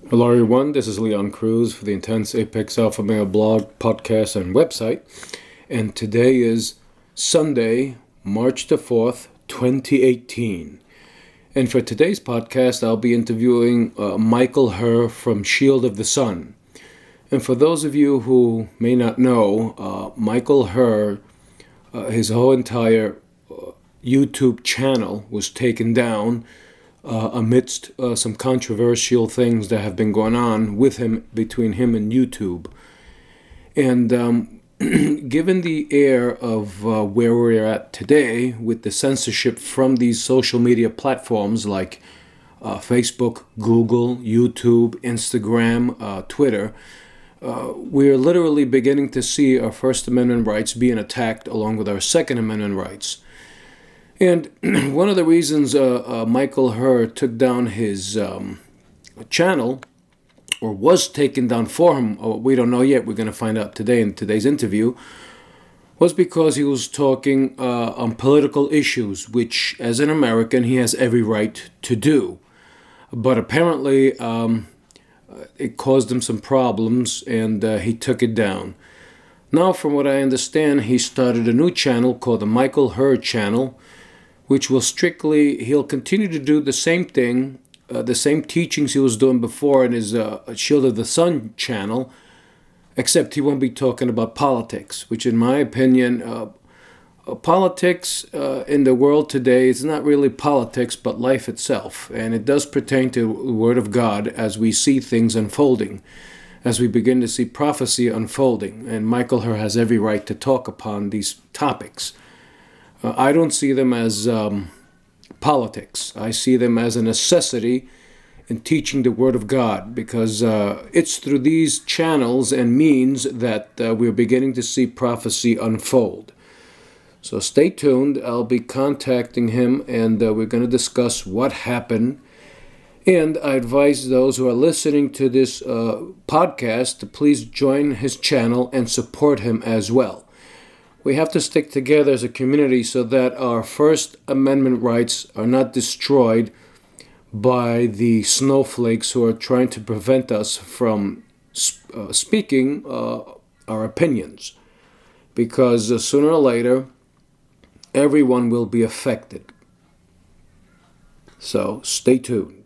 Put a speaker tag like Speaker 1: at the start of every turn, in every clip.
Speaker 1: Hello everyone, this is Leon Cruz for the Intense Apex Alpha Male blog, podcast, and website. And today is Sunday, March the 4th, 2018. And for today's podcast, I'll be interviewing Michael Herr from SHEILDOFTHESON. And for those of you who may not know, Michael Herr, his whole entire YouTube channel was taken down amidst some controversial things that have been going on with him, between him and YouTube. And given the air of where we're at today with the censorship from these social media platforms like Facebook, Google, YouTube, Instagram, Twitter, we're literally beginning to see our First Amendment rights being attacked along with our Second Amendment rights. And one of the reasons Michael Herr took down his channel, or was taken down for him, we don't know yet, we're going to find out today in today's interview, was because he was talking on political issues, which as an American he has every right to do. But apparently it caused him some problems and he took it down. Now, from what I understand, he started a new channel called the Michael Herr channel, which he'll continue to do the same thing, the same teachings he was doing before in his SHEILDOFTHESON channel, except he won't be talking about politics, which in my opinion, politics in the world today is not really politics, but life itself. And it does pertain to the Word of God as we see things unfolding, as we begin to see prophecy unfolding. And Michael Herr has every right to talk upon these topics. I don't see them as politics. I see them as a necessity in teaching the Word of God, because it's through these channels and means that we're beginning to see prophecy unfold. So stay tuned. I'll be contacting him, and we're going to discuss what happened. And I advise those who are listening to this podcast to please join his channel and support him as well. We have to stick together as a community so that our First Amendment rights are not destroyed by the snowflakes who are trying to prevent us from speaking our opinions. Because sooner or later, everyone will be affected. So stay tuned.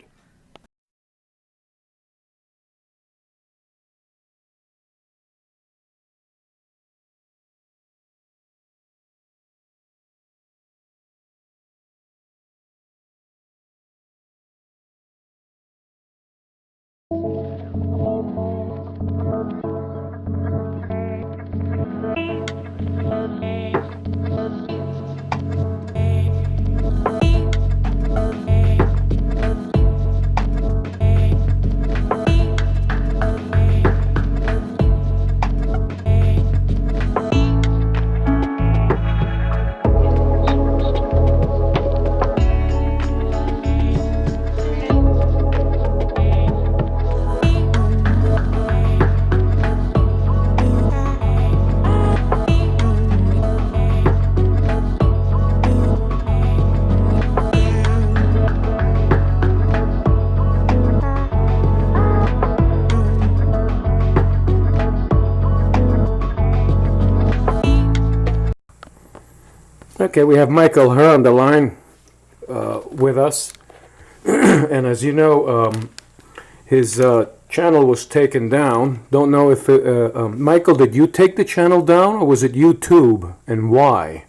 Speaker 1: Okay, we have Michael Herr on the line with us. And as you know, his channel was taken down. Don't know if, Michael, did you take the channel down, or was it YouTube, and why?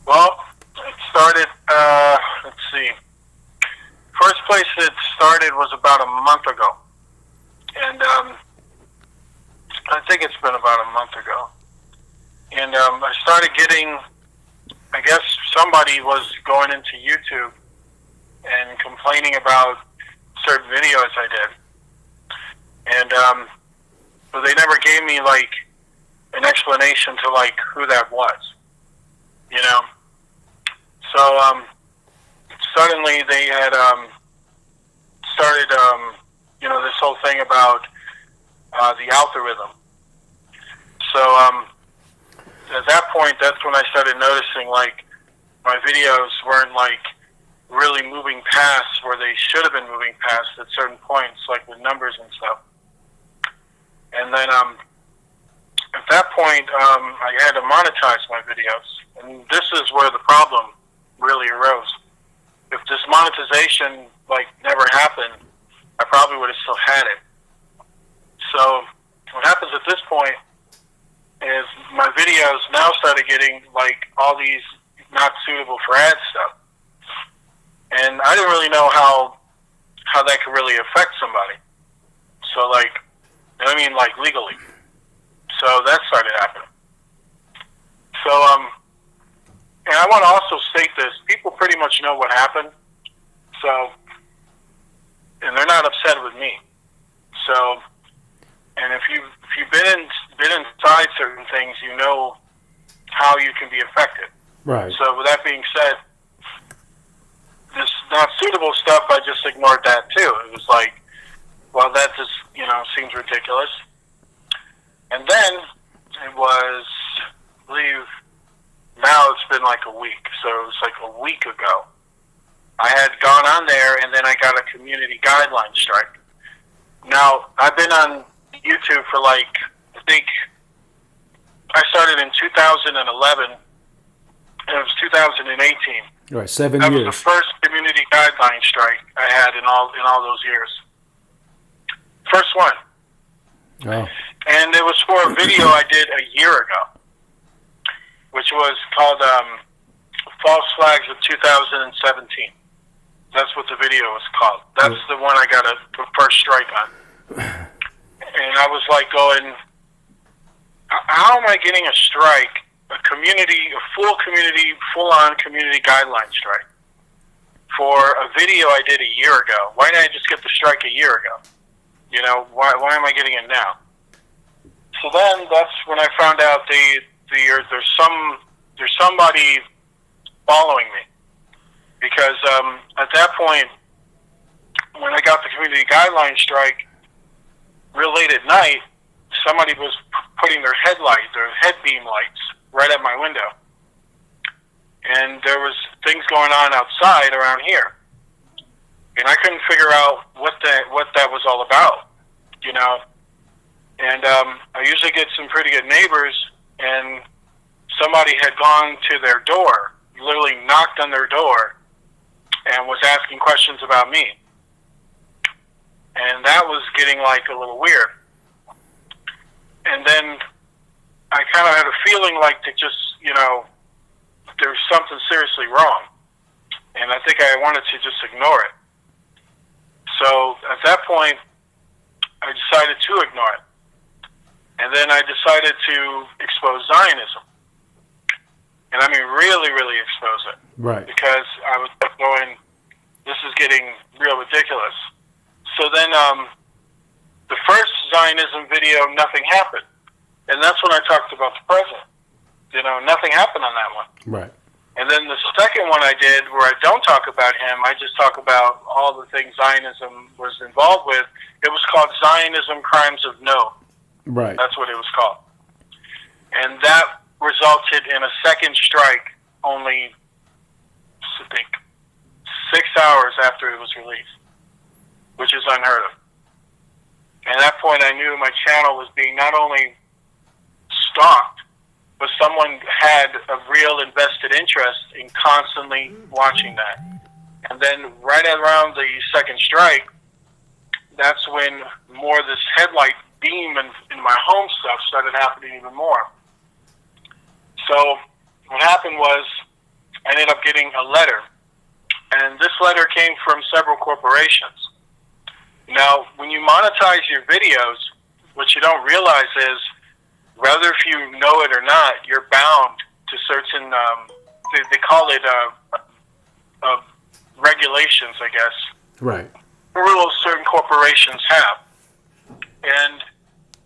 Speaker 2: Well, it started, let's see. First place it started was about a month ago. And I think it's been about a month ago. And I started getting, I guess somebody was going into YouTube and complaining about certain videos I did. And but they never gave me like an explanation to like who that was, you know. So suddenly they had started, you know, this whole thing about the algorithm. So at that point, that's when I started noticing like my videos weren't like really moving past where they should have been moving past at certain points, like with numbers and stuff. And then at that point, I had to monetize my videos. And this is where the problem really arose. If this monetization never happened, I probably would have still had it. So what happens at this point is my videos now started getting all these not suitable for ad stuff. And I didn't really know how that could really affect somebody. So legally. So that started happening. So and I want to also state this: people pretty much know what happened. So, and they're not upset with me. So, and if you've been inside certain things, you know how you can be affected.
Speaker 1: Right.
Speaker 2: So, with that being said, this not suitable stuff, I just ignored that too. It was well, that just seems ridiculous. And then it was, I believe, now it's been a week. So it was a week ago. I had gone on there, and then I got a community guideline strike. Now, I've been on YouTube for I think I started in 2011, and it was 2018.
Speaker 1: Right, 7 years.
Speaker 2: That was the first community guideline strike I had in all those years. First one.
Speaker 1: Oh.
Speaker 2: And it was for a video I did a year ago, which was called False Flags of 2017. That's what the video was called. That's the one I got the first strike on. And I was going, how am I getting a strike, a full-on community guideline strike for a video I did a year ago? Why didn't I just get the strike a year ago? Why am I getting it now? So then that's when I found out there's somebody following me. Because at that point, when I got the community guideline strike, real late at night, somebody was putting their head beam lights right at my window. And there was things going on outside around here. And I couldn't figure out what that was all about, And I usually get some pretty good neighbors, and somebody had gone to their door, literally knocked on their door, and was asking questions about me. And that was getting a little weird. And then I kind of had a feeling there's something seriously wrong. And I think I wanted to just ignore it. So at that point, I decided to ignore it. And then I decided to expose Zionism. And I mean really, really expose it.
Speaker 1: Right.
Speaker 2: Because I was going, this is getting real ridiculous. So then the first Zionism video, nothing happened. And that's when I talked about the president. Nothing happened on that one.
Speaker 1: Right.
Speaker 2: And then the second one I did, where I don't talk about him, I just talk about all the things Zionism was involved with. It was called Zionism Crimes of No.
Speaker 1: Right.
Speaker 2: That's what it was called. And that resulted in a second strike only, I think, 6 hours after it was released, which is unheard of. And at that point, I knew my channel was being not only stalked, but someone had a real invested interest in constantly watching that. And then right around the second strike, that's when more of this headlight beam in my home stuff started happening even more. So what happened was I ended up getting a letter. And this letter came from several corporations. Now, when you monetize your videos, what you don't realize is, whether if you know it or not, you're bound to certain, they call it regulations, I guess.
Speaker 1: Right.
Speaker 2: Rules certain corporations have. And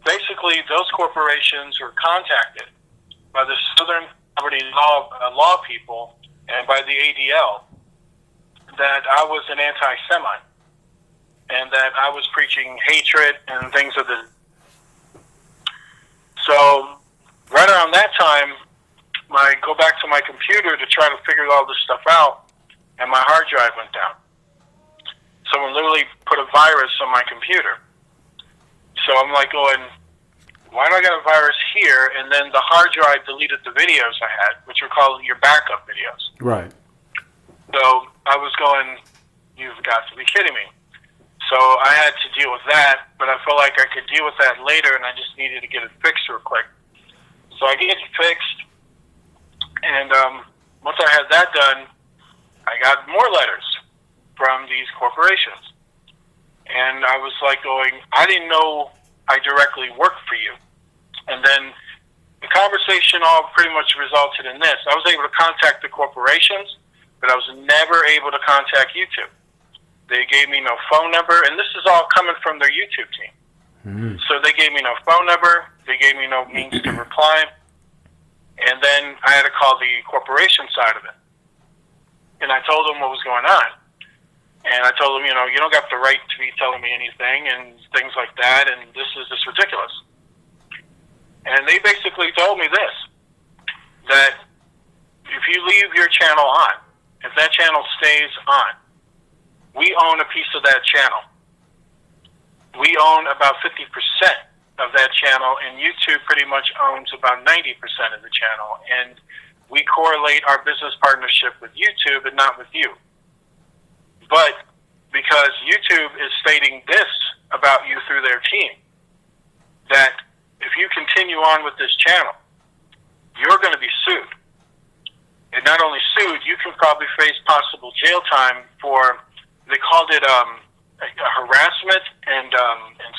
Speaker 2: basically, those corporations were contacted by the Southern Poverty Law people and by the ADL that I was an anti-Semite and that I was preaching hatred and things of this. So right around that time, I go back to my computer to try to figure all this stuff out, and my hard drive went down. Someone literally put a virus on my computer. So I'm like going, why do I got a virus here? And then the hard drive deleted the videos I had, which are called your backup videos.
Speaker 1: Right.
Speaker 2: So I was going, you've got to be kidding me. So I had to deal with that, but I felt like I could deal with that later, and I just needed to get it fixed real quick. So I get it fixed, and once I had that done, I got more letters from these corporations. And I was like going, I didn't know I directly worked for you. And then the conversation all pretty much resulted in this. I was able to contact the corporations, but I was never able to contact YouTube. They gave me no phone number, and this is all coming from their YouTube team. Mm-hmm. So they gave me no phone number, they gave me no means to reply, and then I had to call the corporation side of it. And I told them what was going on. And I told them, you don't got the right to be telling me anything and things like that, and this is just ridiculous. And they basically told me this, that if you leave your channel on, if that channel stays on, we own a piece of that channel. We own about 50% of that channel, and YouTube pretty much owns about 90% of the channel. And we correlate our business partnership with YouTube and not with you. But because YouTube is stating this about you through their team, that if you continue on with this channel, you're going to be sued. And not only sued, you can probably face possible jail time for, they called it harassment and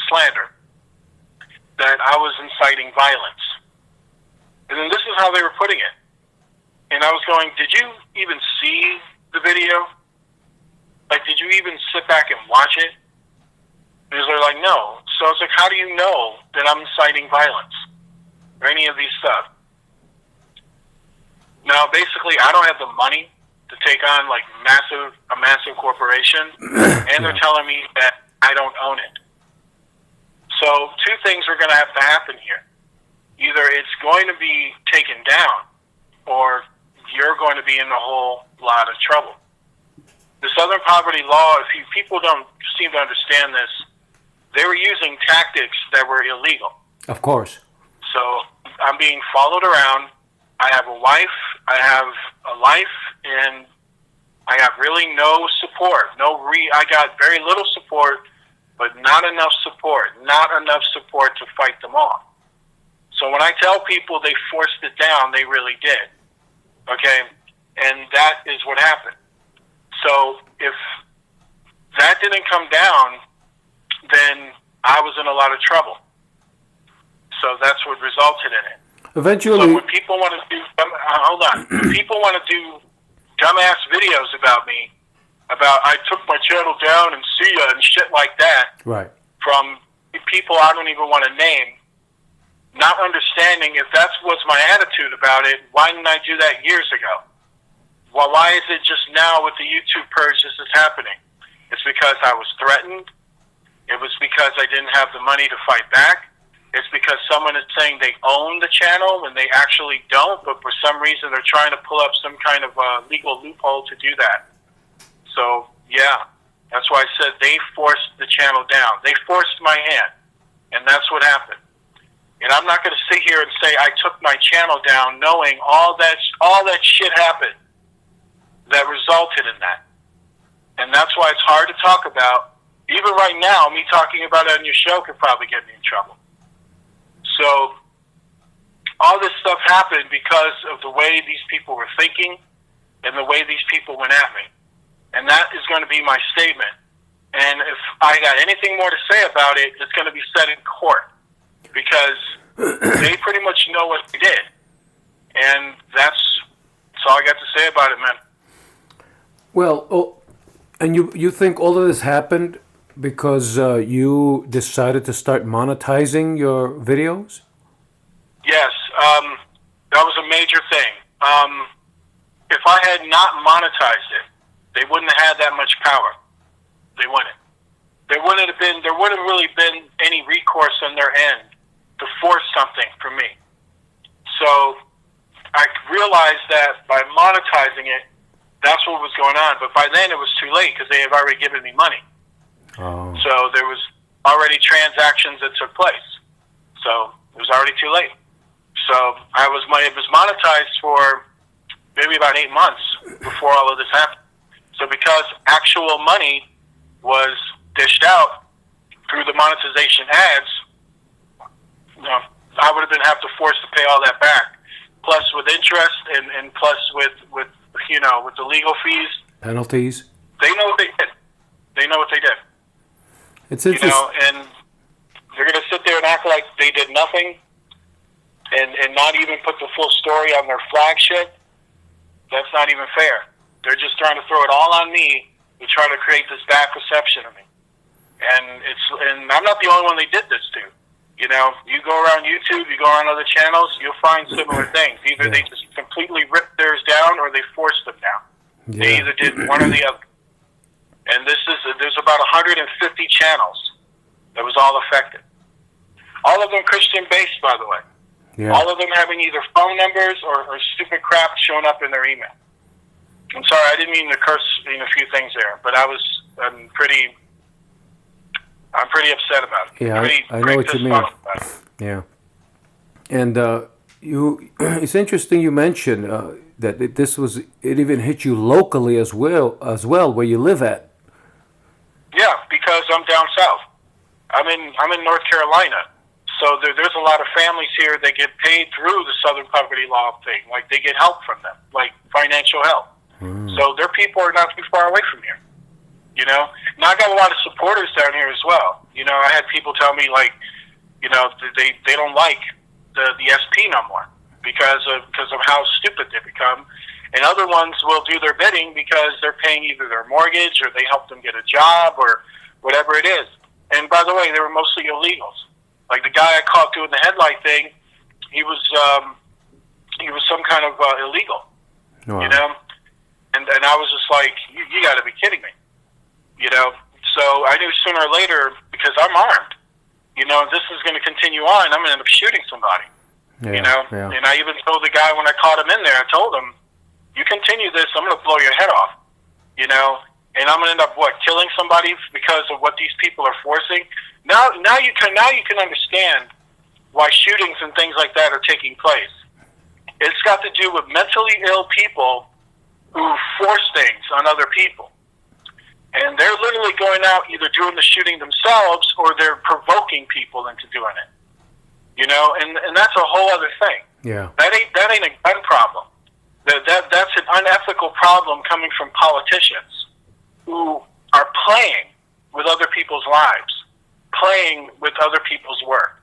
Speaker 2: slander, that I was inciting violence. And then this is how they were putting it. And I was going, did you even see the video? Like, did you even sit back and watch it? And they're like, no. So I was like, how do you know that I'm inciting violence or any of these stuff? Now, basically, I don't have the money to take on like a massive corporation, and they're telling me that I don't own it. So two things are going to have to happen here. Either it's going to be taken down, or you're going to be in a whole lot of trouble. The Southern Poverty Law, if people don't seem to understand this, they were using tactics that were illegal.
Speaker 1: Of course.
Speaker 2: So I'm being followed around. I have a wife, I have a life, and I have really no support. I got very little support, but not enough support to fight them off. So when I tell people they forced it down, they really did. Okay? And that is what happened. So if that didn't come down, then I was in a lot of trouble. So that's what resulted in it.
Speaker 1: Eventually,
Speaker 2: so when people want to do, when people want to do dumbass videos about me, about I took my channel down and see ya and shit like that,
Speaker 1: right,
Speaker 2: from people I don't even want to name, not understanding if that was my attitude about it, why didn't I do that years ago? Well, why is it just now with the YouTube purge this is happening? It's because I was threatened. It was because I didn't have the money to fight back. It's because someone is saying they own the channel when they actually don't, but for some reason they're trying to pull up some kind of legal loophole to do that. So, yeah, that's why I said they forced the channel down. They forced my hand, and that's what happened. And I'm not going to sit here and say I took my channel down knowing all that shit happened that resulted in that. And that's why it's hard to talk about. Even right now, me talking about it on your show could probably get me in trouble. So all this stuff happened because of the way these people were thinking and the way these people went at me. And that is going to be my statement. And if I got anything more to say about it, it's going to be said in court. Because they pretty much know what they did. And that's all I got to say about it, man.
Speaker 1: Well, and you think all of this happened because you decided to start monetizing your videos?
Speaker 2: Yes, that was a major thing. If I had not monetized it, they wouldn't have had that much power. They wouldn't. There wouldn't have really been any recourse on their end to force something for me. So I realized that by monetizing it, That's what was going on. But by then it was too late because they had already given me money.
Speaker 1: Oh.
Speaker 2: So there was already transactions that took place. So it was already too late. So it was monetized for maybe about 8 months before all of this happened. So because actual money was dished out through the monetization ads, I would have been have to force to pay all that back, plus with interest and plus with the legal fees,
Speaker 1: penalties.
Speaker 2: They know what they did. They know what they did.
Speaker 1: It's interesting.
Speaker 2: And they're going to sit there and act like they did nothing, and not even put the full story on their flagship. That's not even fair. They're just trying to throw it all on me to try to create this bad perception of me. And I'm not the only one they did this to. You go around YouTube, you go around other channels, you'll find similar things. Either they just completely ripped theirs down or they forced them down. Yeah. They either did one or the other. And there's about 150 channels that was all affected. All of them Christian-based, by the way. Yeah. All of them having either phone numbers or stupid crap showing up in their email. I'm sorry, I didn't mean to curse a few things there, but I'm pretty upset about it.
Speaker 1: Yeah, I know what you mean. Yeah, and it's interesting you mentioned that it even hit you locally as well where you live at.
Speaker 2: Yeah, because I'm down south. I'm in North Carolina, so there's a lot of families here that get paid through the Southern Poverty Law thing. Like they get help from them, like financial help. So their people are not too far away from here. Now I got a lot of supporters down here as well. I had people tell me like, they don't like the SP no more because of how stupid they become, and other ones will do their bidding because they're paying either their mortgage or they help them get a job or whatever it is. And by the way, they were mostly illegals. Like the guy I caught doing the headlight thing, he was some kind of illegal. Wow. And I was just like, you got to be kidding me. So I knew sooner or later, because I'm armed, this is going to continue on, I'm going to end up shooting somebody. Yeah, yeah. And I even told the guy when I caught him in there, I told him, you continue this, I'm going to blow your head off. And I'm going to end up, killing somebody because of what these people are forcing. Now you can understand why shootings and things like that are taking place. It's got to do with mentally ill people who force things on other people. And they're literally going out either doing the shooting themselves or they're provoking people into doing it. And that's a whole other thing.
Speaker 1: Yeah.
Speaker 2: That ain't a gun problem. That's an unethical problem coming from politicians who are playing with other people's lives, playing with other people's work.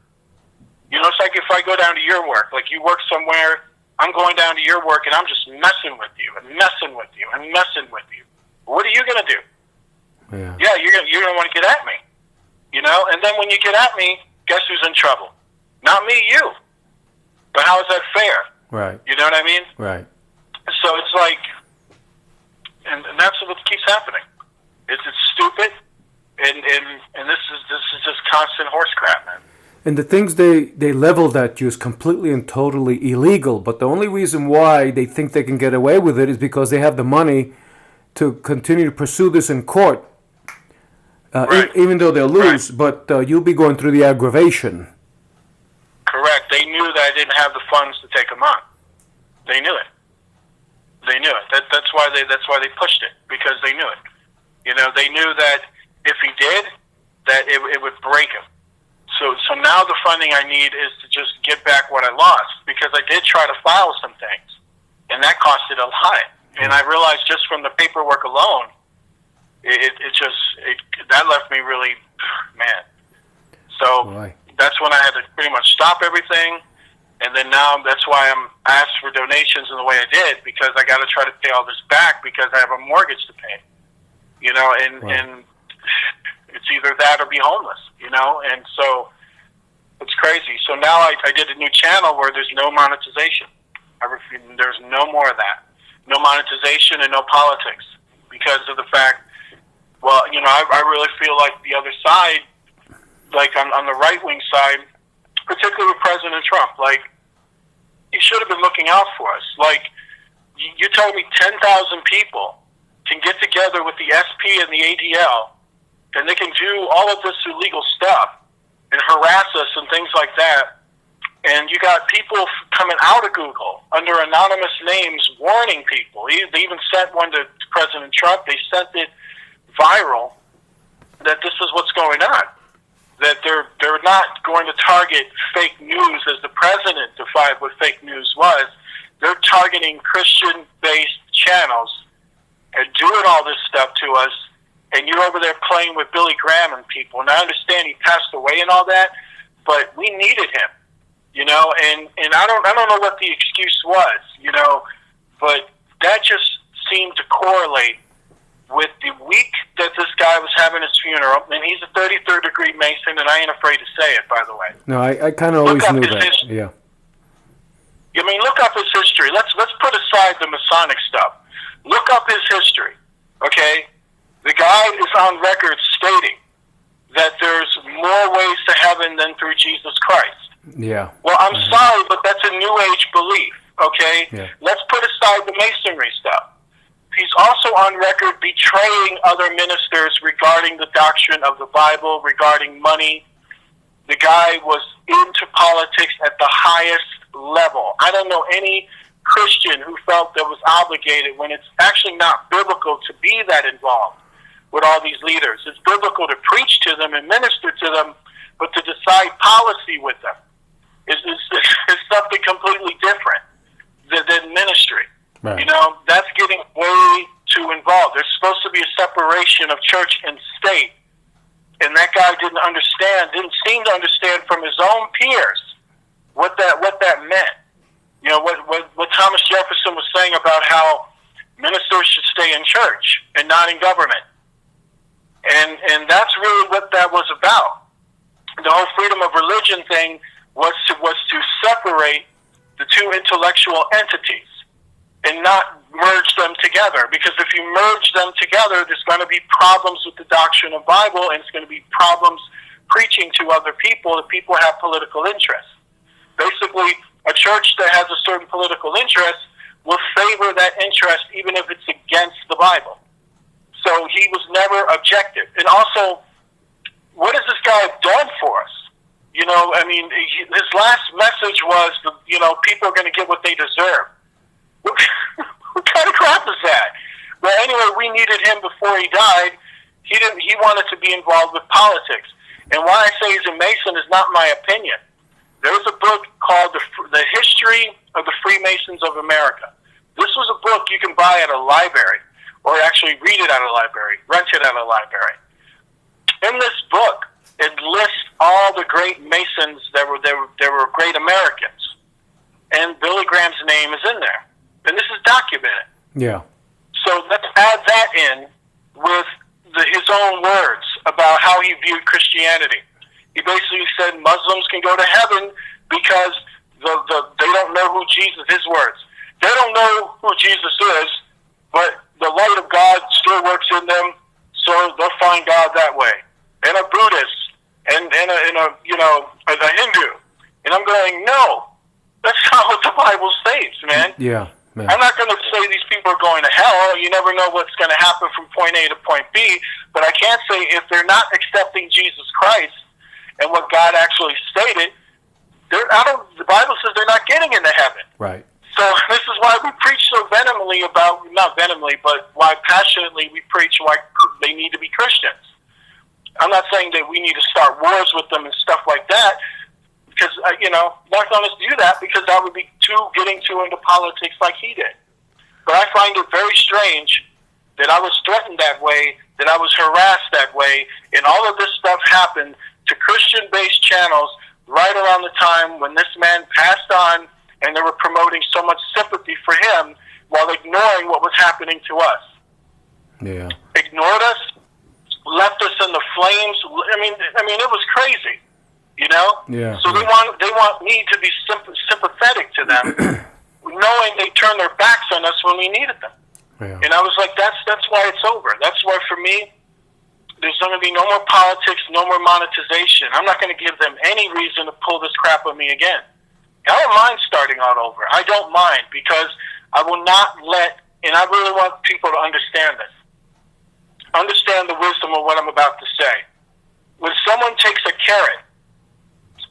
Speaker 2: It's like if I go down to your work, like you work somewhere, I'm going down to your work and I'm just messing with you and messing with you and messing with you. What are you going to do?
Speaker 1: Yeah,
Speaker 2: you're gonna want to get at me, And then when you get at me, guess who's in trouble? Not me, you. But how is that fair?
Speaker 1: Right.
Speaker 2: You know what I mean?
Speaker 1: Right.
Speaker 2: So it's like, and that's what keeps happening. It's stupid, and this is just constant horse crap, man.
Speaker 1: And the things they leveled at you is completely and totally illegal. But the only reason why they think they can get away with it is because they have the money to continue to pursue this in court.
Speaker 2: Right.
Speaker 1: Even though they'll lose, right. But you'll be going through the aggravation.
Speaker 2: Correct. They knew that I didn't have the funds to take him on. They knew it. They knew it. That's why they pushed it, because they knew it. They knew that if he did, that it would break him. So now the funding I need is to just get back what I lost, because I did try to file some things, and that costed a lot. And I realized just from the paperwork alone, that left me really, man. So
Speaker 1: Boy.
Speaker 2: That's when I had to pretty much stop everything. And then now that's why I'm asked for donations in the way I did, because I got to try to pay all this back because I have a mortgage to pay. And it's either that or be homeless, and so it's crazy. So now I did a new channel where there's no monetization. There's no more of that. No monetization and no politics, because of the fact, I really feel like the other side, like on the right-wing side, particularly with President Trump, like, he should have been looking out for us. Like, You told me 10,000 people can get together with the SP and the ADL, and they can do all of this illegal stuff and harass us and things like that. And you got people coming out of Google under anonymous names warning people. They even sent one to President Trump. They sent it viral that this is what's going on. That they're not going to target fake news as the president defined what fake news was. They're targeting Christian-based channels and doing all this stuff to us. And you're over there playing with Billy Graham and people. And I understand he passed away and all that, but we needed him. And I don't know what the excuse was, but that just seemed to correlate with the week that this guy was having his funeral. And he's a 33rd degree Mason, and I ain't afraid to say it, by the way.
Speaker 1: No, I kind of always knew that. Yeah.
Speaker 2: I mean, look up his history. Let's put aside the Masonic stuff. Look up his history, okay? The guy is on record stating that there's more ways to heaven than through Jesus Christ.
Speaker 1: Yeah.
Speaker 2: Well, I'm sorry, but that's a New Age belief, okay?
Speaker 1: Yeah.
Speaker 2: Let's put aside the Masonry stuff. He's also on record betraying other ministers regarding the doctrine of the Bible, regarding money. The guy was into politics at the highest level. I don't know any Christian who felt that was obligated when it's actually not biblical to be that involved with all these leaders. It's biblical to preach to them and minister to them, but to decide policy with them is something completely different than ministry.
Speaker 3: Right.
Speaker 2: That's getting way too involved. There's supposed to be a separation of church and state, and that guy didn't seem to understand from his own peers what that meant. What Thomas Jefferson was saying about how ministers should stay in church and not in government. And that's really what that was about. The whole freedom of religion thing was to separate the two intellectual entities and not merge them together. Because if you merge them together, there's going to be problems with the doctrine of Bible, and it's going to be problems preaching to other people if people have political interests. Basically, a church that has a certain political interest will favor that interest even if it's against the Bible. So he was never objective. And also, what has this guy done for us? His last message was, people are going to get what they deserve. What kind of crap is that? But anyway, we needed him before he died. He wanted to be involved with politics. And why I say he's a Mason is not my opinion. There's a book called The History of the Freemasons of America. This was a book you can buy at a library, or actually read it at a library, rent it at a library. In this book, it lists all the great Masons that were great Americans. And Billy Graham's name is in there. And this is documented.
Speaker 1: Yeah.
Speaker 2: So let's add that in with his own words about how he viewed Christianity. He basically said Muslims can go to heaven because they don't know who Jesus, his words, they don't know who Jesus is, but the light of God still works in them, so they'll find God that way. And a Buddhist, and a Hindu. And I'm going, no, that's not what the Bible states, man.
Speaker 1: Yeah. Man.
Speaker 2: I'm not going to say these people are going to hell. You never know what's going to happen from point A to point B. But I can say if they're not accepting Jesus Christ and what God actually stated, the Bible says they're not getting into heaven.
Speaker 1: Right.
Speaker 2: So this is why we preach so vehemently not vehemently, but why passionately we preach why they need to be Christians. I'm not saying that we need to start wars with them and stuff like that, because, not going to do that, because that would be getting too into politics like he did. But I find it very strange that I was threatened that way, that I was harassed that way, and all of this stuff happened to Christian-based channels right around the time when this man passed on, and they were promoting so much sympathy for him while ignoring what was happening to us.
Speaker 1: Yeah.
Speaker 2: Ignored us, left us in the flames. I mean, it was crazy.
Speaker 1: Yeah.
Speaker 2: So they want me to be sympathetic to them, knowing they turned their backs on us when we needed them.
Speaker 1: Yeah.
Speaker 2: And I was like, that's why it's over. That's why for me, there's going to be no more politics, no more monetization. I'm not going to give them any reason to pull this crap on me again. I don't mind starting all over. I don't mind, because I will not let, and I really want people to understand this. Understand the wisdom of what I'm about to say. When someone takes a carrot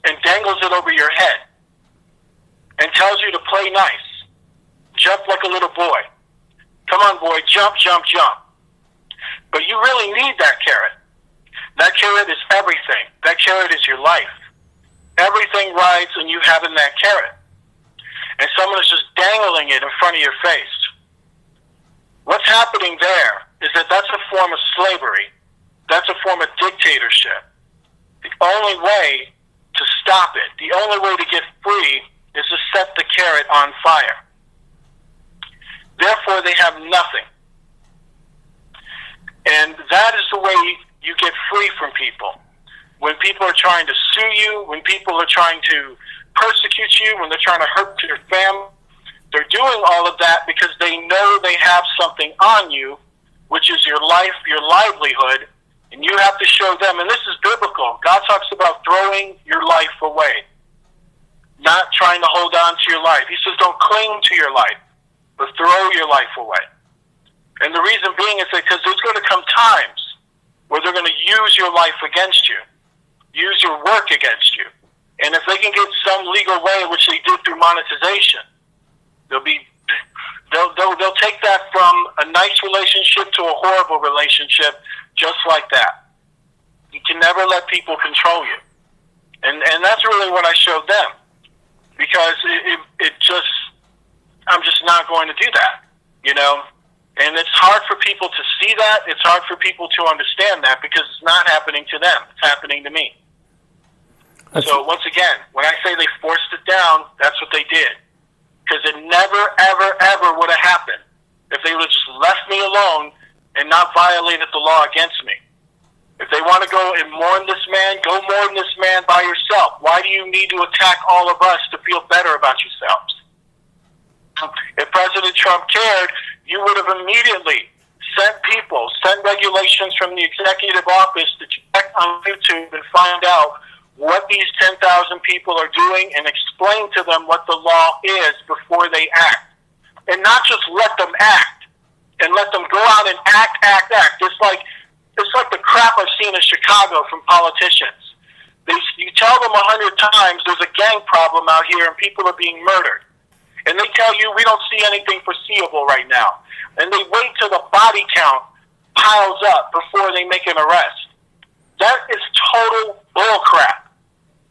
Speaker 2: and dangles it over your head and tells you to play nice, jump like a little boy. Come on, boy, jump, jump, jump. But you really need that carrot. That carrot is everything. That carrot is your life. Everything rides on you having that carrot. And someone is just dangling it in front of your face. What's happening there is that that's a form of slavery. That's a form of dictatorship. The only way to stop it, the only way to get free is to set the carrot on fire. Therefore, they have nothing. And that is the way you get free from people. When people are trying to sue you, when people are trying to persecute you, when they're trying to hurt your family, they're doing all of that because they know they have something on you, which is your life, your livelihood, and you have to show them. And this is biblical. God talks about throwing your life away, not trying to hold on to your life. He says don't cling to your life, but throw your life away. And the reason being is that because there's going to come times where they're going to use your life against you, use your work against you. And if they can get some legal way, which they did through monetization, they'll take that from a nice relationship to a horrible relationship, just like that. You can never let people control you. And that's really what I showed them. Because I'm just not going to do that, you know? And it's hard for people to see that. It's hard for people to understand that because it's not happening to them. It's happening to me. So once again, when I say they forced it down, that's what they did. Because it never, ever, ever would have happened if they would have just left me alone and not violated the law against me. If they want to go and mourn this man, go mourn this man by yourself. Why do you need to attack all of us to feel better about yourselves? If President Trump cared, you would have immediately sent regulations from the executive office to check on YouTube and find out what these 10,000 people are doing and explain to them what the law is before they act. And not just let them act and let them go out and act. It's like the crap I've seen in Chicago from politicians. You tell them 100 times there's a gang problem out here and people are being murdered. And they tell you we don't see anything foreseeable right now. And they wait till the body count piles up before they make an arrest. That is total bullcrap.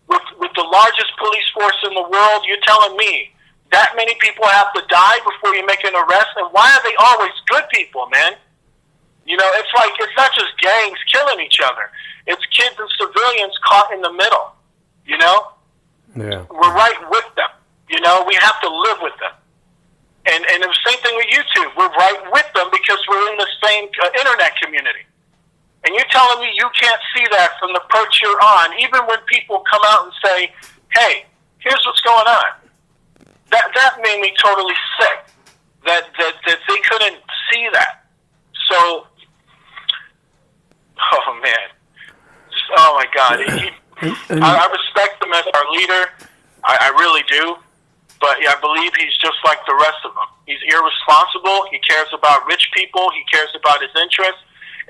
Speaker 2: With the largest police force in the world, you're telling me that many people have to die before you make an arrest? And why are they always good people, man? You know, it's like, it's not just gangs killing each other. It's kids and civilians caught in the middle, you know?
Speaker 1: Yeah.
Speaker 2: We're right with them, you know? We have to live with them. And the same thing with YouTube. We're right with them because we're in the same internet community. And you're telling me you can't see that from the perch you're on, even when people come out and say, hey, here's what's going on. That made me totally sick, that they couldn't see that. So, oh, man. Oh, my God. I respect him as our leader. I really do. But I believe he's just like the rest of them. He's irresponsible. He cares about rich people. He cares about his interests.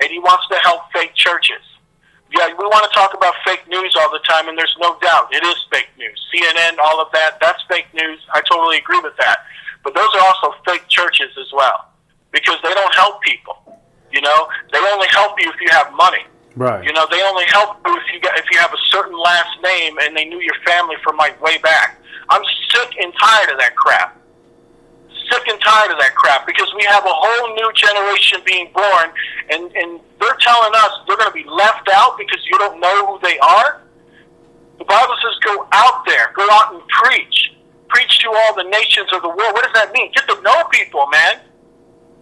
Speaker 2: And he wants to help fake churches. Yeah, we want to talk about fake news all the time, and there's no doubt it is fake news. CNN, all of that, that's fake news. I totally agree with that. But those are also fake churches as well, because they don't help people. You know, they only help you if you have money.
Speaker 1: Right.
Speaker 2: You know, they only help you if you have a certain last name and they knew your family from like way back. I'm sick and tired of that crap. Sick and tired of that crap, because we have a whole new generation being born, and they're telling us they're going to be left out because you don't know who they are. The Bible says go out there, go out and preach to all the nations of the world. What does that mean? Get to know people, man.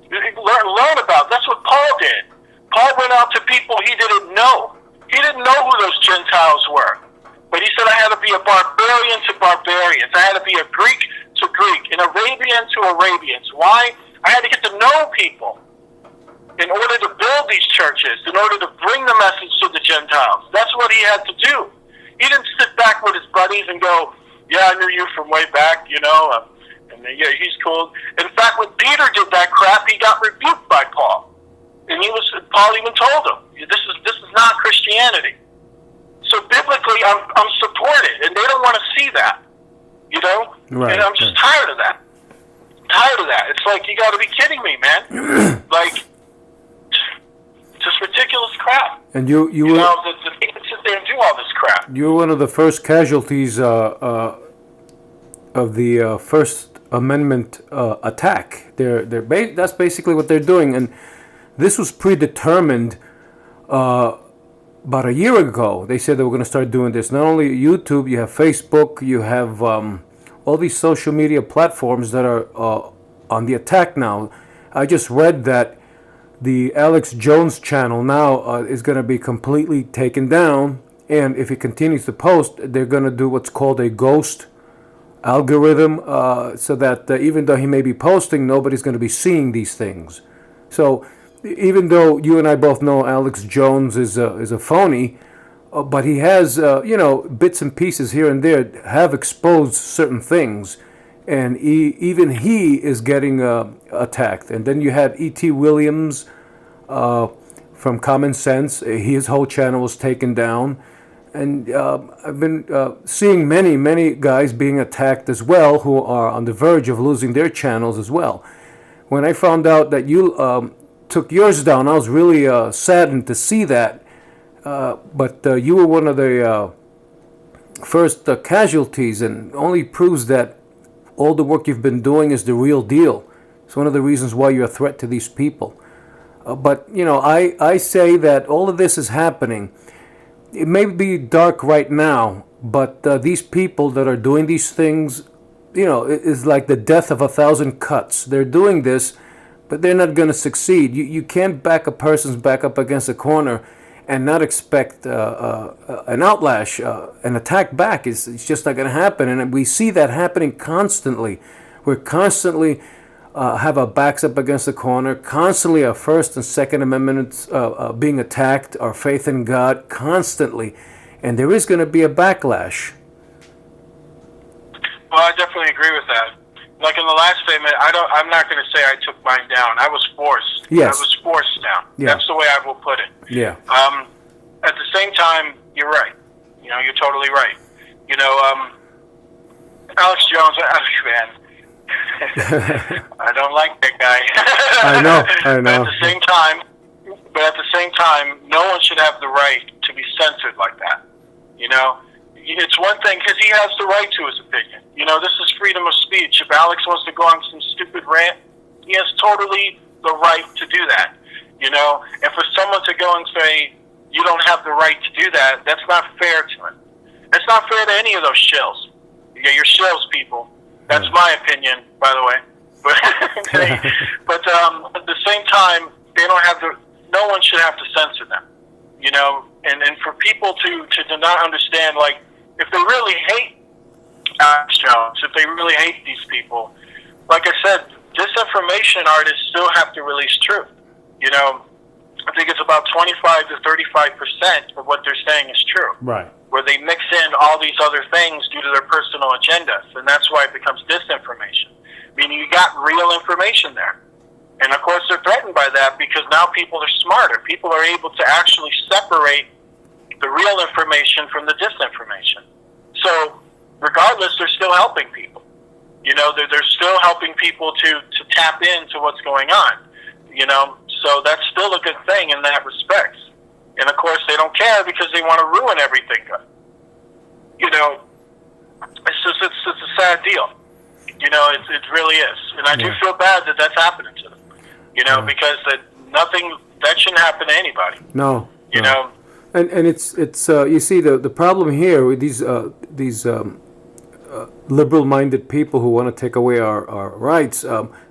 Speaker 2: Learn about. That's what Paul did. Paul went out to people he didn't know. He didn't know who those Gentiles were, but he said I had to be a barbarian to barbarians. I had to be a Greek to Greek, an Arabian to Arabians. Why? I had to get to know people in order to build these churches, in order to bring the message to the Gentiles. That's what he had to do. He didn't sit back with his buddies and go, yeah, I knew you from way back, you know, and Yeah, he's cool. In fact, when Peter did that crap, he got rebuked by Paul. And Paul even told him, this is not Christianity. So biblically, I'm supported, and they don't want to see that, you know?
Speaker 1: Right.
Speaker 2: And I'm just tired of that. Tired of that. It's like, you got to be kidding me, man. Like, just ridiculous crap.
Speaker 1: And you
Speaker 2: know, the people sit there and do all this crap.
Speaker 1: You were one of the first casualties of the First Amendment attack. That's basically what they're doing, and this was predetermined. About a year ago, they said they were going to start doing this. Not only YouTube, you have Facebook, you have all these social media platforms that are on the attack now. I just read that the Alex Jones channel now is going to be completely taken down, and if he continues to post, they're going to do what's called a ghost algorithm, so that even though he may be posting, nobody's going to be seeing these things. So even though you and I both know Alex Jones is a phony, but he has bits and pieces here and there have exposed certain things, and even he is getting attacked. And then you had E.T. Williams from Common Sense. His whole channel was taken down. And I've been seeing many guys being attacked as well, who are on the verge of losing their channels as well. When I found out that you took yours down, I was really saddened to see that. But you were one of the first casualties, and only proves that all the work you've been doing is the real deal. It's one of the reasons why you're a threat to these people. But, I say that all of this is happening. It may be dark right now, but these people that are doing these things, is like the death of 1,000 cuts. They're doing this, but they're not going to succeed. You can't back a person's back up against a corner and not expect an outlash, an attack back. It's just not going to happen. And we see that happening constantly. We're constantly have our backs up against the corner, constantly our First and Second Amendments being attacked, our faith in God, constantly. And there is going to be a backlash.
Speaker 2: Well, I definitely agree with that. Like in the last statement, I'm not going to say I took mine down. I was forced.
Speaker 1: Yes.
Speaker 2: I was forced down.
Speaker 1: Yeah.
Speaker 2: That's the way I will put it.
Speaker 1: Yeah.
Speaker 2: At the same time, you're right. You're totally right. Alex Jones, man. I don't like that guy.
Speaker 1: I know.
Speaker 2: But at the same time, no one should have the right to be censored like that. It's one thing because he has the right to his opinion. This is freedom of speech. If Alex wants to go on some stupid rant, he has totally the right to do that. And for someone to go and say, you don't have the right to do that, that's not fair to him. It's not fair to any of those shills. You're shills, people. That's my opinion, by the way. But at the same time, they don't have no one should have to censor them. And for people to not understand, like, if they really hate Alex Jones, if they really hate these people, like I said, disinformation artists still have to release truth. I think it's about 25 to 35% of what they're saying is true.
Speaker 1: Right.
Speaker 2: Where they mix in all these other things due to their personal agendas, and that's why it becomes disinformation. Meaning you got real information there. And of course they're threatened by that because now people are smarter. People are able to actually separate the real information from the disinformation. So regardless, they're still helping people. They're still helping people to tap into what's going on. So that's still a good thing in that respect. And of course they don't care because they want to ruin everything. It's a sad deal. It really is. And I do feel bad that that's happening to them. Because that shouldn't happen to anybody.
Speaker 1: No.
Speaker 2: No.
Speaker 1: And it's you see the problem here with these liberal-minded people who want to take away our rights.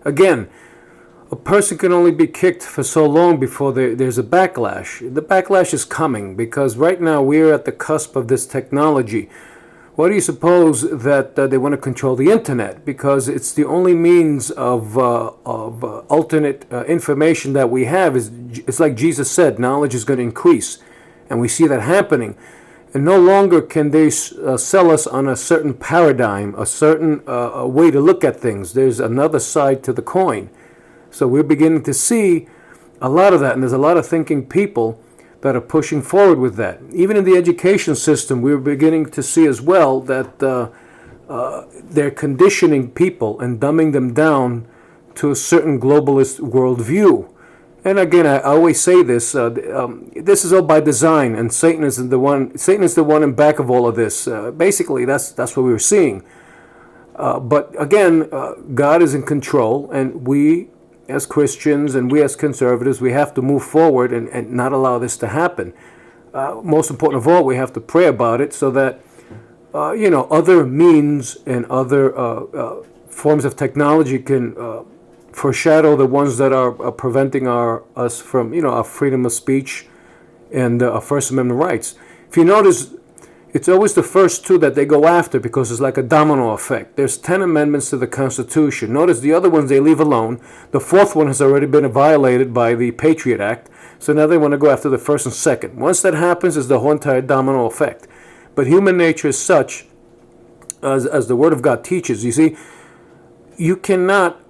Speaker 1: Again, a person can only be kicked for so long before there's a backlash. The backlash is coming because right now we're at the cusp of this technology. Why do you suppose that they want to control the internet? Because it's the only means of alternate information that we have. It's like Jesus said, knowledge is going to increase. And we see that happening. And no longer can they sell us on a certain paradigm, a certain way to look at things. There's another side to the coin. So we're beginning to see a lot of that, and there's a lot of thinking people that are pushing forward with that. Even in the education system, we're beginning to see as well that they're conditioning people and dumbing them down to a certain globalist worldview. And again, I always say this: this is all by design, and Satan is the one. Satan is the one in back of all of this. Basically, that's what we were seeing. But again, God is in control, and we, as Christians and we as conservatives, we have to move forward and not allow this to happen. Most important of all, we have to pray about it so that other means and other forms of technology can foreshadow the ones that are preventing us from, our freedom of speech and our First Amendment rights. If you notice, it's always the first two that they go after because it's like a domino effect. There's 10 amendments to the Constitution. Notice the other ones they leave alone. The fourth one has already been violated by the Patriot Act, so now they want to go after the first and second. Once that happens, it's the whole entire domino effect. But human nature is such, as the Word of God teaches, you see, you cannot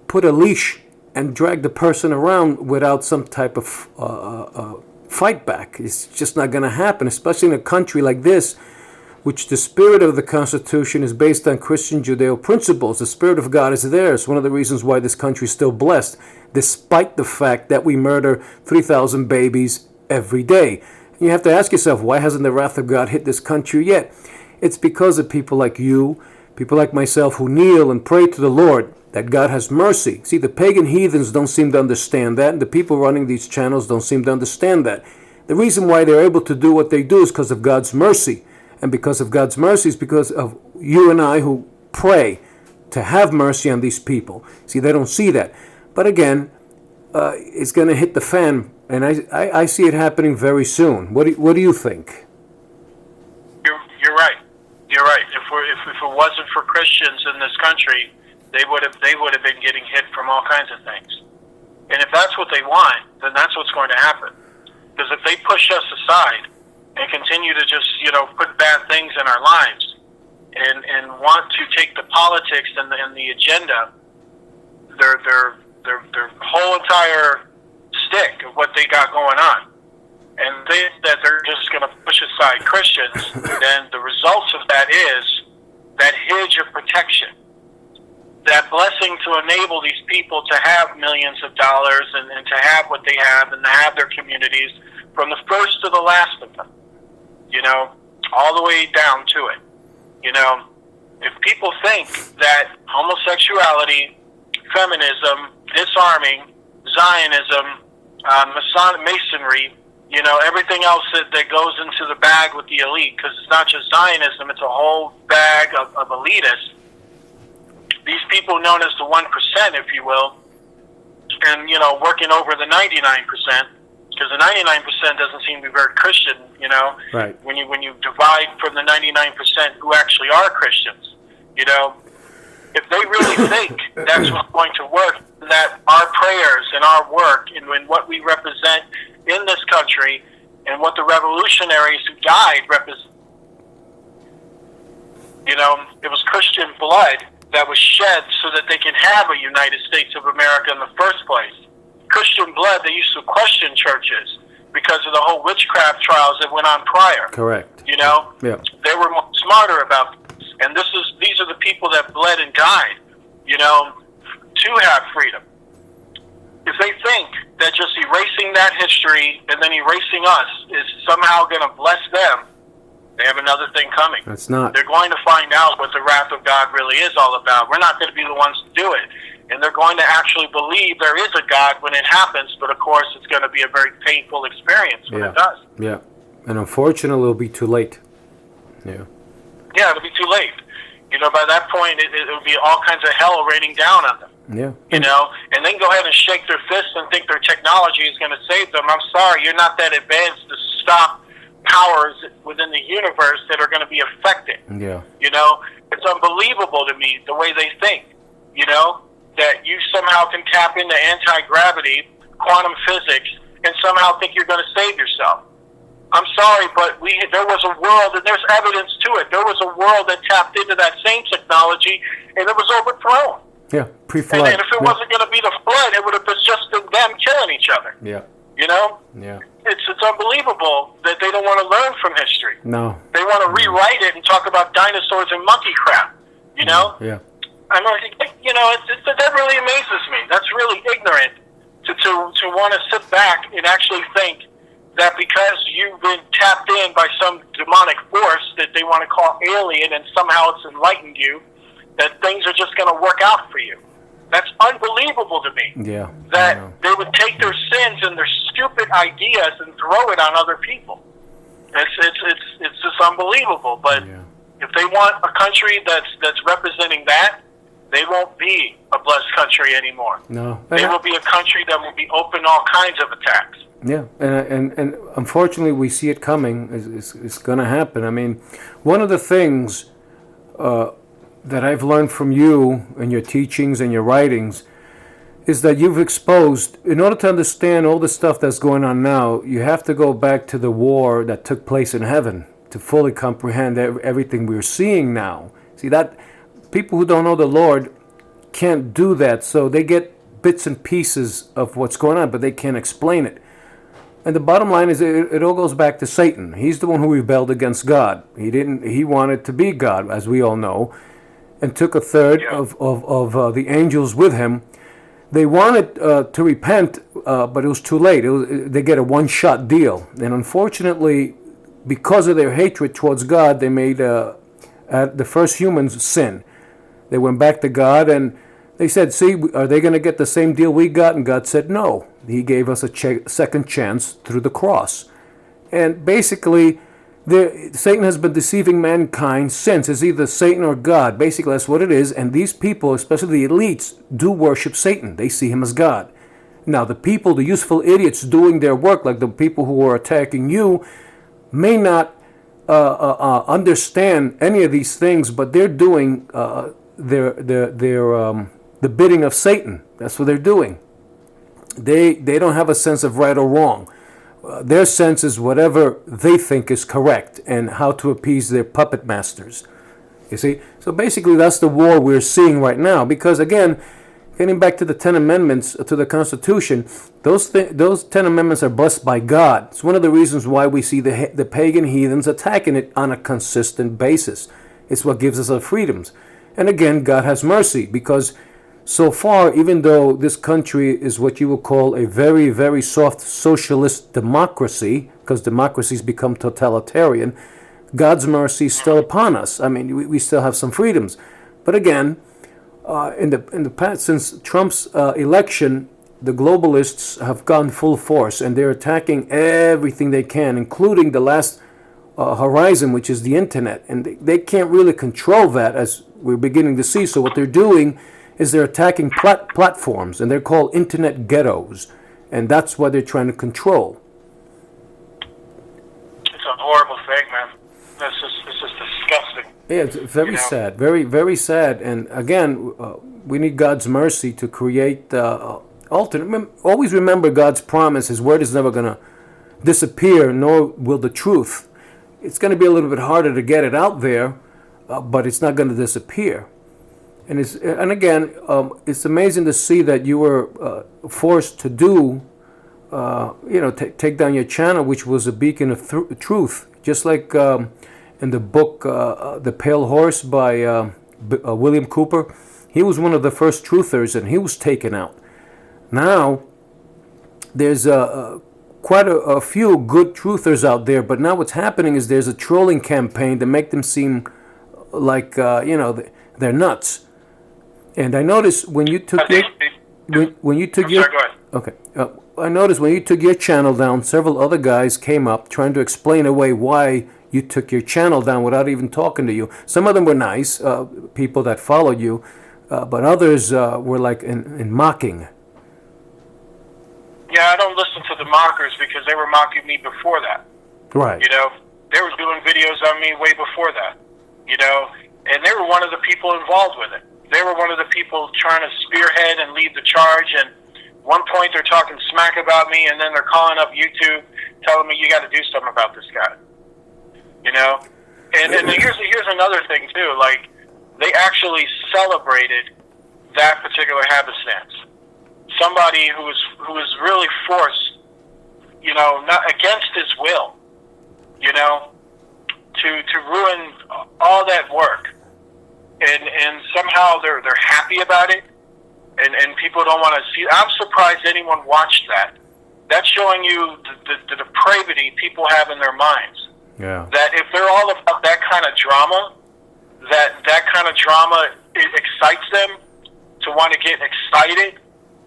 Speaker 1: put a leash and drag the person around without some type of fight back. It's just not going to happen, especially in a country like this, which the spirit of the Constitution is based on Christian Judeo principles. The Spirit of God is there. It's one of the reasons why this country is still blessed, despite the fact that we murder 3,000 babies every day. You have to ask yourself, why hasn't the wrath of God hit this country yet? It's because of people like you, people like myself who kneel and pray to the Lord that God has mercy. See, the pagan heathens don't seem to understand that, and the people running these channels don't seem to understand that. The reason why they're able to do what they do is because of God's mercy. And because of God's mercy is because of you and I who pray to have mercy on these people. See, they don't see that. But again, it's going to hit the fan, and I see it happening very soon. What do you think?
Speaker 2: You're right. You're right. If it wasn't for Christians in this country, they would have been getting hit from all kinds of things. And if that's what they want, then that's what's going to happen. Because if they push us aside and continue to just put bad things in our lives and want to take the politics and the agenda, their whole entire stick of what they got going on, and think that they're just going to push aside Christians, then the results of that is that hedge of protection, that blessing to enable these people to have millions of dollars and to have what they have and to have their communities from the first to the last of them, all the way down to it. If people think that homosexuality, feminism, disarming, Zionism, Masonry, everything else that goes into the bag with the elite, because it's not just Zionism, it's a whole bag of elitists. These people known as the 1%, if you will, and, working over the 99%, because the 99% doesn't seem to be very Christian,
Speaker 1: Right.
Speaker 2: When you divide from the 99% who actually are Christians, if they really think that's what's going to work, that our prayers and our work and what we represent in this country and what the revolutionaries who died represent, it was Christian blood that was shed so that they can have a United States of America in the first place. Christian blood, they used to question churches because of the whole witchcraft trials that went on prior.
Speaker 1: Correct.
Speaker 2: Yeah. They were smarter about this. And these are the people that bled and died, to have freedom. If they think that just erasing that history and then erasing us is somehow going to bless them, they have another thing coming.
Speaker 1: That's not.
Speaker 2: They're going to find out what the wrath of God really is all about. We're not going to be the ones to do it. And they're going to actually believe there is a God when it happens, but of course it's going to be a very painful experience when it does.
Speaker 1: Yeah. And unfortunately, it'll be too late. Yeah.
Speaker 2: Yeah, it'll be too late. By that point, it'll be all kinds of hell raining down on them.
Speaker 1: Yeah.
Speaker 2: And then go ahead and shake their fists and think their technology is going to save them. I'm sorry, you're not that advanced to stop powers within the universe that are going to be affected.
Speaker 1: Yeah.
Speaker 2: It's unbelievable to me the way they think, that you somehow can tap into anti-gravity, quantum physics, and somehow think you're going to save yourself. I'm sorry, but there was a world, and there's evidence to it. There was a world that tapped into that same technology, and it was overthrown.
Speaker 1: Yeah, pre-flood.
Speaker 2: And if it wasn't going to be the flood, it would have been just them killing each other.
Speaker 1: Yeah.
Speaker 2: You know?
Speaker 1: Yeah.
Speaker 2: It's unbelievable that they don't want to learn from history.
Speaker 1: No.
Speaker 2: They want to rewrite it and talk about dinosaurs and monkey crap. You know?
Speaker 1: Yeah.
Speaker 2: I'm like, that really amazes me. That's really ignorant to want to sit back and actually think that because you've been tapped in by some demonic force that they want to call alien and somehow it's enlightened you, that things are just going to work out for you. That's unbelievable to me.
Speaker 1: Yeah.
Speaker 2: That they would take their sins and their stupid ideas and throw it on other people. It's just unbelievable. But if they want a country that's representing that, they won't be a blessed country anymore.
Speaker 1: No.
Speaker 2: They will be a country that will be open to all kinds of attacks.
Speaker 1: Yeah, and unfortunately we see it coming. It's going to happen. I mean, one of the things that I've learned from you and your teachings and your writings is that you've exposed, in order to understand all the stuff that's going on now, you have to go back to the war that took place in heaven to fully comprehend everything we're seeing now. See, that people who don't know the Lord can't do that, so they get bits and pieces of what's going on, but they can't explain it. And the bottom line is it all goes back to Satan. He's the one who rebelled against God. He wanted to be God, as we all know, and took a third of the angels with him. They wanted to repent, but it was too late. They get a one-shot deal. And unfortunately, because of their hatred towards God, they made the first humans sin. They went back to God and they said, see, are they going to get the same deal we got? And God said, no. He gave us a second chance through the cross. And basically, Satan has been deceiving mankind since. It's either Satan or God. Basically, that's what it is. And these people, especially the elites, do worship Satan. They see him as God. Now, the people, the useful idiots doing their work, like the people who are attacking you, may not understand any of these things, but they're doing the bidding of Satan. That's what they're doing. They don't have a sense of right or wrong. Their sense is whatever they think is correct and how to appease their puppet masters. You see? So basically that's the war we're seeing right now. Because again, getting back to the 10 Amendments to the Constitution, those 10 Amendments are blessed by God. It's one of the reasons why we see the pagan heathens attacking it on a consistent basis. It's what gives us our freedoms. And again, God has mercy because so far, even though this country is what you would call a very, very soft socialist democracy, because democracies become totalitarian, God's mercy is still upon us. I mean, we still have some freedoms. But again, in the past, since Trump's election, the globalists have gone full force, and they're attacking everything they can, including the last horizon, which is the internet. And they can't really control that, as we're beginning to see. So what they're doing is they're attacking platforms, and they're called internet ghettos, and that's what they're trying to control.
Speaker 2: It's a horrible thing, man. It's just disgusting.
Speaker 1: Yeah, it's very sad, very, very sad. And again, we need God's mercy to create alternate. Always remember God's promise. His word is never going to disappear, nor will the truth. It's going to be a little bit harder to get it out there, but it's not going to disappear. And again, it's amazing to see that you were forced to do, take down your channel, which was a beacon of truth. Just like in the book The Pale Horse by William Cooper, he was one of the first truthers, and he was taken out. Now, there's quite a few good truthers out there, but now what's happening is there's a trolling campaign to make them seem like, they're nuts. And I noticed when you took I noticed when you took your channel down, several other guys came up trying to explain away why you took your channel down without even talking to you. Some of them were nice, people that followed you, but others were like in mocking.
Speaker 2: Yeah, I don't listen to the mockers because they were mocking me before that.
Speaker 1: Right.
Speaker 2: They were doing videos on me way before that. And they were one of the people involved with it. They were one of the people trying to spearhead and lead the charge, and One point they're talking smack about me, and then they're calling up YouTube, telling me you got to do something about this guy. You know, and here's another thing too. Like, they actually celebrated that particular happenstance. Somebody who was really forced, you know, not against his will, you know, to ruin all that work, and somehow they're happy about it, and people don't want to see. I'm surprised anyone watched that. That's showing you the depravity people have in their minds.
Speaker 1: Yeah. That
Speaker 2: if they're all about that kind of drama, that kind of drama, it excites them to want to get excited,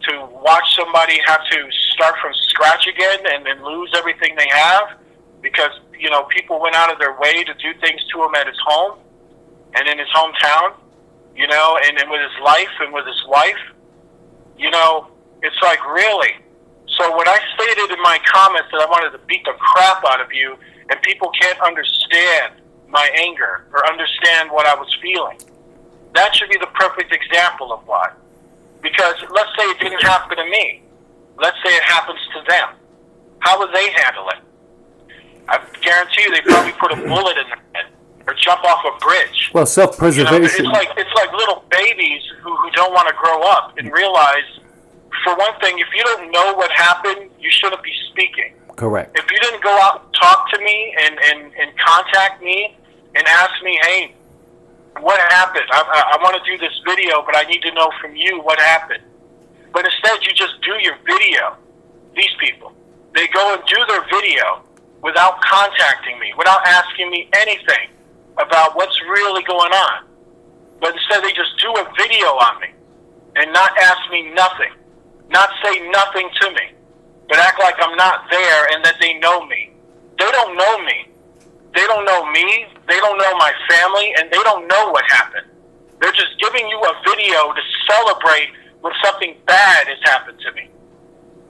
Speaker 2: to watch somebody have to start from scratch again and lose everything they have because, you know, people went out of their way to do things to him at his home and in his hometown, you know, and with his life and with his wife. You know, it's like, really? So when I stated in my comments that I wanted to beat the crap out of you and people can't understand my anger or understand what I was feeling, that should be the perfect example of why. Because let's say it didn't happen to me. Let's say it happens to them. How would they handle it? I guarantee you they probably put a bullet in their head or jump off a bridge.
Speaker 1: Well, self-preservation.
Speaker 2: You know, it's like little babies who don't want to grow up and realize, for one thing, if you don't know what happened, you shouldn't be speaking.
Speaker 1: Correct.
Speaker 2: If you didn't go out and talk to me and contact me and ask me, hey, what happened? I want to do this video, but I need to know from you what happened. But instead, you just do your video. These people, they go and do their video without contacting me, without asking me anything about what's really going on. But instead, they just do a video on me and not ask me nothing, not say nothing to me, but act like I'm not there and that they know me. They don't know me. They don't know me. They don't know my family, and they don't know what happened. They're just giving you a video to celebrate when something bad has happened to me,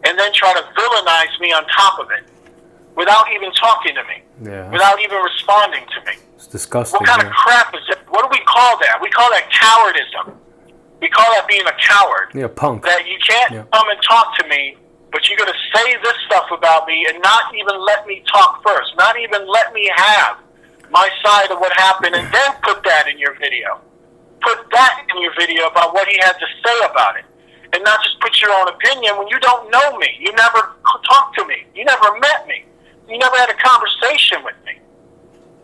Speaker 2: and then try to villainize me on top of it without even talking to me, without even responding to me.
Speaker 1: It's disgusting.
Speaker 2: What kind of crap is it? What do we call that? We call that cowardism. We call that being a coward.
Speaker 1: Yeah, punk.
Speaker 2: That you can't come and talk to me, but you're going to say this stuff about me and not even let me talk first, not even let me have my side of what happened, and then put that in your video. Put that in your video about what he had to say about it, and not just put your own opinion when you don't know me. You never talked to me. You never met me. You never had a conversation with me.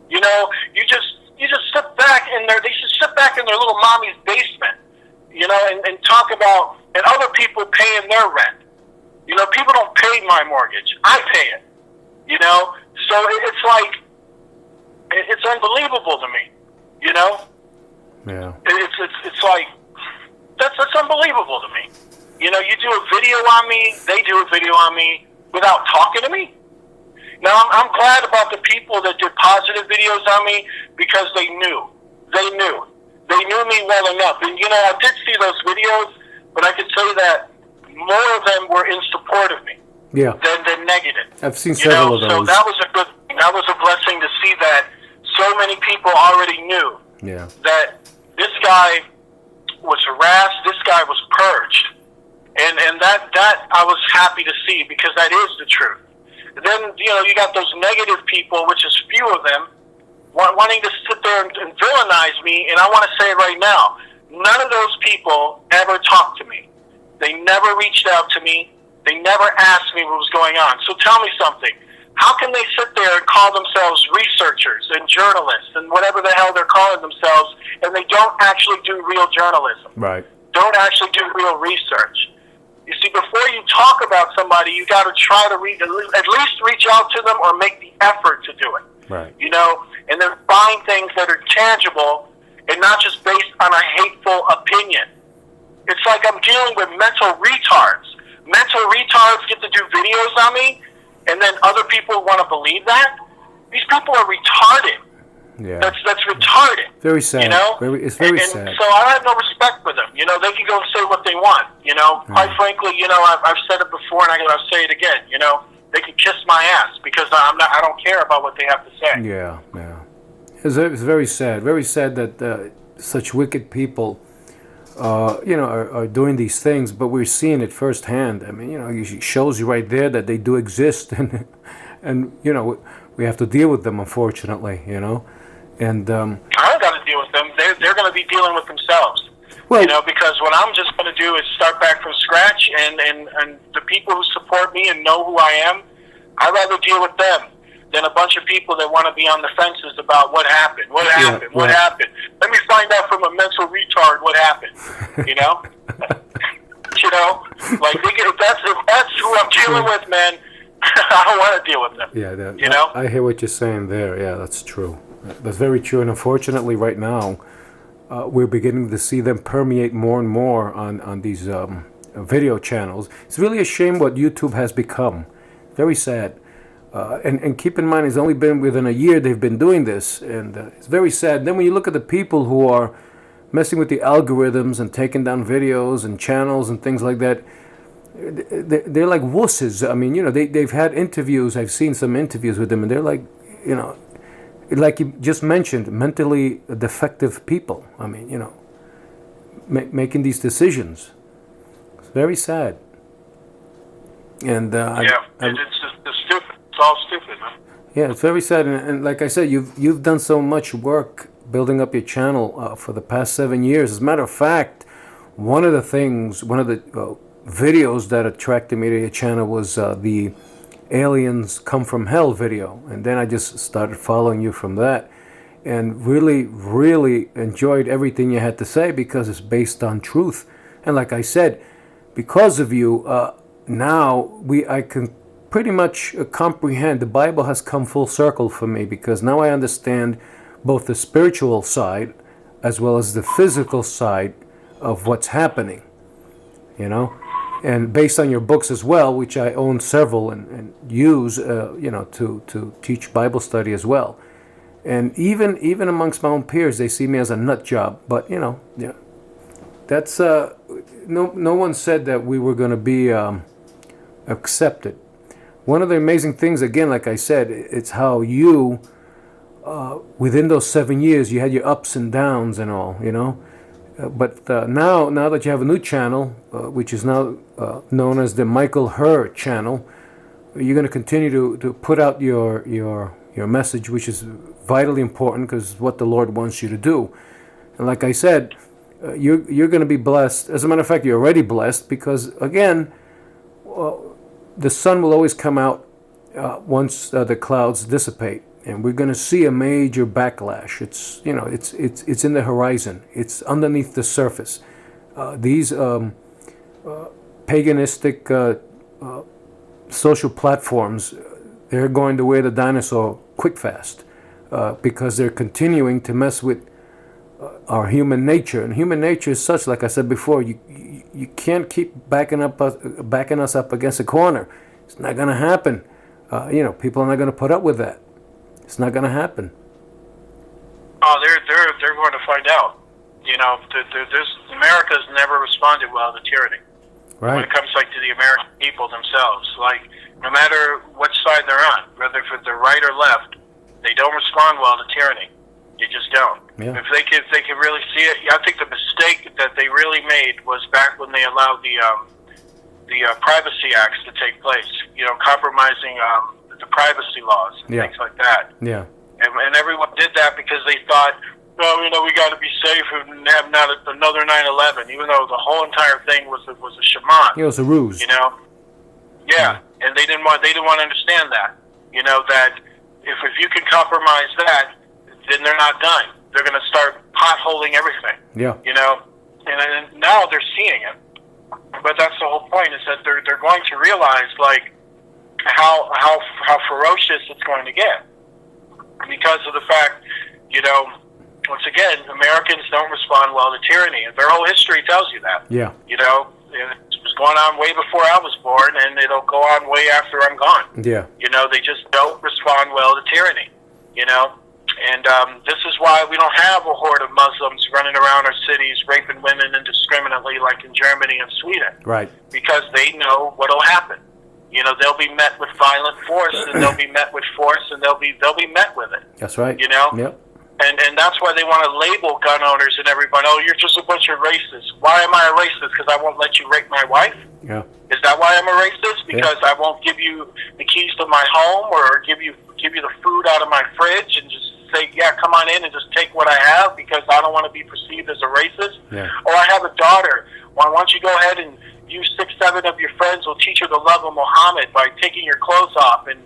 Speaker 2: You know, you just sit back in their. They should sit back in their little mommy's basement, you know, and talk about, and other people paying their rent. You know, people don't pay my mortgage. I pay it. You know, so it's like, it's unbelievable to me. You know.
Speaker 1: Yeah.
Speaker 2: It's like, that's unbelievable to me. You know, you do a video on me, they do a video on me without talking to me. Now, I'm glad about the people that did positive videos on me because they knew. They knew. They knew me well enough. And, you know, I did see those videos, but I could say that more of them were in support of me than negative.
Speaker 1: I've seen several of those.
Speaker 2: So that was a good thing. That was a blessing to see that so many people already knew that this guy was harassed, this guy was purged. And that I was happy to see because that is the truth. And then, you know, you got those negative people, which is few of them, wanting to sit there and villainize me. And I want to say it right now, none of those people ever talked to me. They never reached out to me. They never asked me what was going on. So tell me something. How can they sit there and call themselves researchers and journalists and whatever the hell they're calling themselves, and they don't actually do real journalism?
Speaker 1: Right.
Speaker 2: Don't actually do real research. You see, before you talk about somebody, you got to try to at least reach out to them or make the effort to do it.
Speaker 1: Right.
Speaker 2: You know, and then find things that are tangible and not just based on a hateful opinion. It's like I'm dealing with mental retards. Mental retards get to do videos on me, and then other people want to believe that? These people are retarded.
Speaker 1: Yeah.
Speaker 2: That's retarded.
Speaker 1: Very sad.
Speaker 2: You know?
Speaker 1: It's very
Speaker 2: and
Speaker 1: sad.
Speaker 2: So I have no respect for them. You know, they can go and say what they want. You know, quite frankly, you know, I've said it before, and I'll say it again. You know, they can kiss my ass because I don't care about what they have to say.
Speaker 1: Yeah, yeah. It's very sad. Very sad that such wicked people are doing these things, but we're seeing it firsthand. I mean, it shows you right there that they do exist, and we have to deal with them, unfortunately. And
Speaker 2: I don't got to deal with them. They're going to be dealing with themselves.
Speaker 1: well,
Speaker 2: Because what I'm just going to do is start back from scratch, and the people who support me and know who I am, I'd rather deal with them than a bunch of people that want to be on the fences about what happened. What happened? Let me find out from a mental retard what happened. Like if that's who I'm dealing with, man. I don't want to deal with them.
Speaker 1: Yeah, I hear what you're saying there. Yeah, that's true. That's very true. And unfortunately, right now, we're beginning to see them permeate more and more on these video channels. It's really a shame what YouTube has become. Very sad. And keep in mind, it's only been within a year they've been doing this, and it's very sad. Then when you look at the people who are messing with the algorithms and taking down videos and channels and things like that, they're like wusses. I mean, they've had interviews. I've seen some interviews with them, and they're like, like you just mentioned, mentally defective people. I mean, making these decisions. It's very sad. And
Speaker 2: it's stupid. It's all stupid, man.
Speaker 1: Yeah, it's very sad. And like I said, you've done so much work building up your channel for the past 7 years. As a matter of fact, one of the videos that attracted me to your channel was the Aliens Come From Hell video. And then I just started following you from that. And really, really enjoyed everything you had to say because it's based on truth. And like I said, because of you, now I can pretty much comprehend. The Bible has come full circle for me because now I understand both the spiritual side as well as the physical side of what's happening, and based on your books as well, which I own several and use to teach Bible study as well. And even amongst my own peers, they see me as a nut job, but that's no one said that we were going to be accepted. One of the amazing things, again, like I said, it's how you, within those 7 years, you had your ups and downs and all, But now that you have a new channel, which is now known as the Michael Herr channel, you're going to continue to put out your message, which is vitally important because it's what the Lord wants you to do. And like I said, you're going to be blessed. As a matter of fact, you're already blessed because, again, the sun will always come out once the clouds dissipate, and we're going to see a major backlash. It's in the horizon. It's underneath the surface. These paganistic social platforms, they're going the way of the dinosaur quick fast because they're continuing to mess with our human nature. And human nature is such, like I said before, you can't keep backing us up against a corner. It's not going to happen. People are not going to put up with that. It's not going to happen.
Speaker 2: Oh, they're going to find out. America's never responded well to tyranny.
Speaker 1: Right.
Speaker 2: When it comes to the American people themselves, no matter what side they're on, whether if they're right or left, they don't respond well to tyranny. You just don't.
Speaker 1: Yeah.
Speaker 2: If they could really see it, I think the mistake that they really made was back when they allowed the privacy acts to take place. Compromising the privacy laws and things like that.
Speaker 1: Yeah.
Speaker 2: And everyone did that because they thought, we got to be safe and have not another 9/11. Even though the whole entire thing was a charade.
Speaker 1: It was a ruse.
Speaker 2: Yeah. And they didn't want to understand that. That if you can compromise that, then they're not done. They're going to start potholing everything.
Speaker 1: Yeah.
Speaker 2: And now they're seeing it. But that's the whole point, is that they're going to realize how ferocious it's going to get because of the fact, once again, Americans don't respond well to tyranny, and their whole history tells you that.
Speaker 1: Yeah.
Speaker 2: It was going on way before I was born, and it'll go on way after I'm gone.
Speaker 1: Yeah.
Speaker 2: They just don't respond well to tyranny. And this is why we don't have a horde of Muslims running around our cities, raping women indiscriminately like in Germany and Sweden.
Speaker 1: Right.
Speaker 2: Because they know what'll happen. They'll be met with violent force, and they'll be met with force, and they'll be met with it.
Speaker 1: That's right.
Speaker 2: Yep. And that's why they want to label gun owners and everybody. Oh, you're just a bunch of racists. Why am I a racist? Because I won't let you rape my wife?
Speaker 1: Yeah.
Speaker 2: Is that why I'm a racist? Because I won't give you the keys to my home or give you the food out of my fridge and just say, yeah, come on in and just take what I have because I don't want to be perceived as a racist?
Speaker 1: Yeah.
Speaker 2: Or I have a daughter. Why don't you go ahead and you 6, 7 of your friends will teach her the love of Muhammad by taking your clothes off and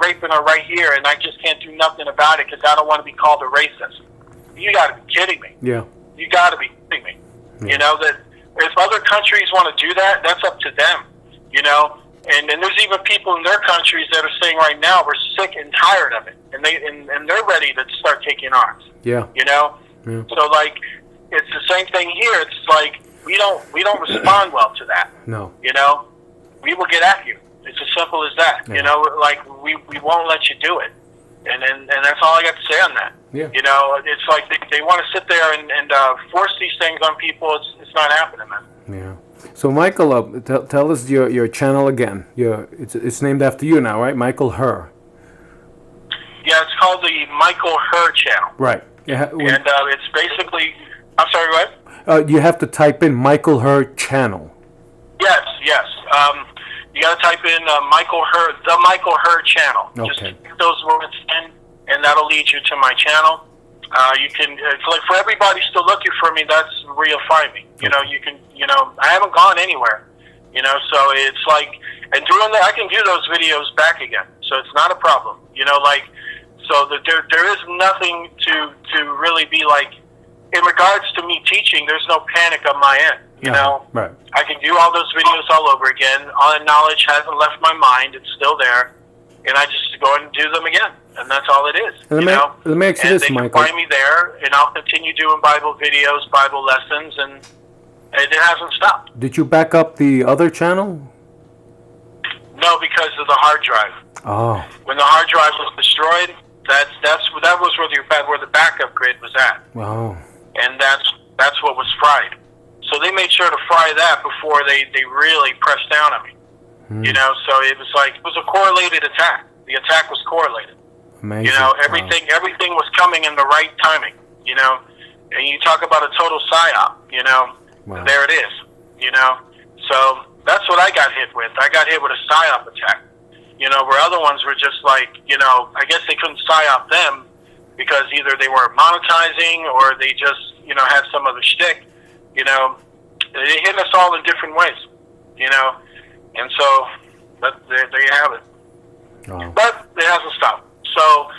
Speaker 2: raping her right here, and I just can't do nothing about it because I don't want to be called a racist. You got to be kidding me.
Speaker 1: Yeah.
Speaker 2: You got to be kidding me. Yeah. That if other countries want to do that, that's up to them. And there's even people in their countries that are saying right now we're sick and tired of it, and they're ready to start taking arms.
Speaker 1: Yeah.
Speaker 2: Yeah. So it's the same thing here. It's like we don't respond well to that.
Speaker 1: No.
Speaker 2: We will get at you. It's as simple as that.
Speaker 1: Yeah.
Speaker 2: We won't let you do it. And that's all I got to say on that.
Speaker 1: Yeah.
Speaker 2: It's like they want to sit there and force these things on people. It's not happening, man.
Speaker 1: Yeah. So Michael, tell us your channel again. It's named after you now, right? Michael Herr.
Speaker 2: Yeah, it's called the Michael Herr channel.
Speaker 1: Right. Yeah.
Speaker 2: And it's basically, I'm sorry, go ahead.
Speaker 1: You have to type in Michael Herr channel.
Speaker 2: Yes. You got to type in the Michael Herr channel.
Speaker 1: Okay.
Speaker 2: Just stick those words in, and that'll lead you to my channel. You can, for everybody still looking for me, that's where you'll find me. You can, I haven't gone anywhere. So it's like, and doing that, I can do those videos back again. So it's not a problem. So there is nothing to really be like, in regards to me teaching, there's no panic on my end.
Speaker 1: Right.
Speaker 2: I can do all those videos all over again. All the knowledge hasn't left my mind; it's still there, and I just go and do them again, and that's all it is.
Speaker 1: Let me ask you this, Michael.
Speaker 2: They can find me there, and I'll continue doing Bible videos, Bible lessons, and it hasn't stopped.
Speaker 1: Did you back up the other channel?
Speaker 2: No, because of the hard drive.
Speaker 1: Oh.
Speaker 2: When the hard drive was destroyed, that was where the backup grid was at.
Speaker 1: Wow.
Speaker 2: And that's what was fried. So they made sure to fry that before they really pressed down on me. So it was a correlated attack. The attack was correlated.
Speaker 1: Amazing.
Speaker 2: Everything was coming in the right timing. And you talk about a total psyop.
Speaker 1: Wow.
Speaker 2: There it is. So that's what I got hit with. I got hit with a psyop attack. Where other ones were just like, I guess they couldn't psyop them because either they weren't monetizing or they just, had some other shtick. They hit us all in different ways, and so there you have it.
Speaker 1: Oh.
Speaker 2: But it hasn't stopped. So,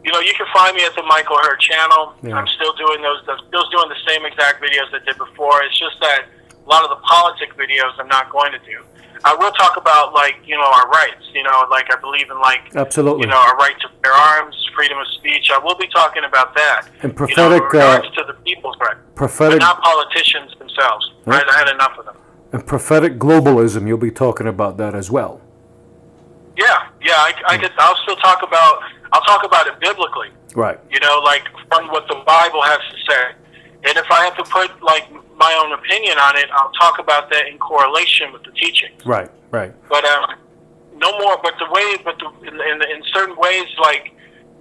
Speaker 2: you can find me at the Michael Herr channel.
Speaker 1: Yeah.
Speaker 2: I'm still doing the same exact videos I did before. It's just that a lot of the politic videos I'm not going to do. I will talk about our rights. I believe in
Speaker 1: absolutely.
Speaker 2: Our right to bear arms, freedom of speech. I will be talking about that.
Speaker 1: And prophetic,
Speaker 2: in regards to the people's right.
Speaker 1: Prophetic,
Speaker 2: but not politicians themselves. Right? I had enough of them.
Speaker 1: And prophetic globalism, you'll be talking about that as well.
Speaker 2: Yeah. I'll still talk about. I'll talk about it biblically.
Speaker 1: Right.
Speaker 2: From what the Bible has to say. And if I have to put my own opinion on it, I'll talk about that in correlation with the teachings.
Speaker 1: Right.
Speaker 2: But no more. But in certain ways,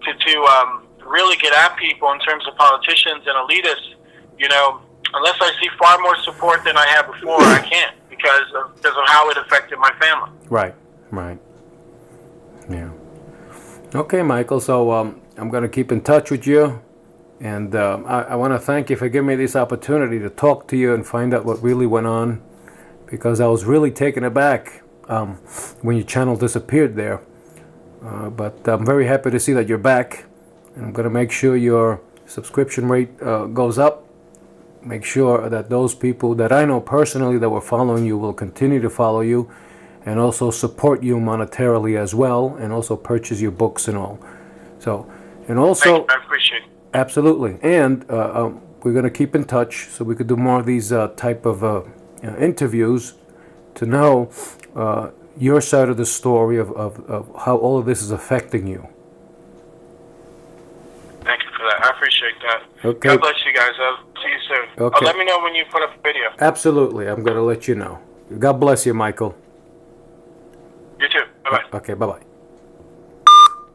Speaker 2: to really get at people in terms of politicians and elitists, unless I see far more support than I have before, I can't because of how it affected my family.
Speaker 1: Right. Yeah. Okay, Michael. So I'm going to keep in touch with you. And I want to thank you for giving me this opportunity to talk to you and find out what really went on, because I was really taken aback when your channel disappeared there. But I'm very happy to see that you're back. And I'm going to make sure your subscription rate goes up. Make sure that those people that I know personally that were following you will continue to follow you and also support you monetarily as well, and also purchase your books and all. So, and also...
Speaker 2: I appreciate it.
Speaker 1: Absolutely. And we're going to keep in touch so we could do more of these type of interviews to know your side of the story of how all of this is affecting you.
Speaker 2: Thank you for that. I appreciate that.
Speaker 1: Okay.
Speaker 2: God bless you guys. I'll see you soon.
Speaker 1: Okay.
Speaker 2: Let me know when you put up a video.
Speaker 1: Absolutely. I'm going to let you know. God bless you, Michael.
Speaker 2: You too. Bye-bye.
Speaker 1: Okay, bye-bye.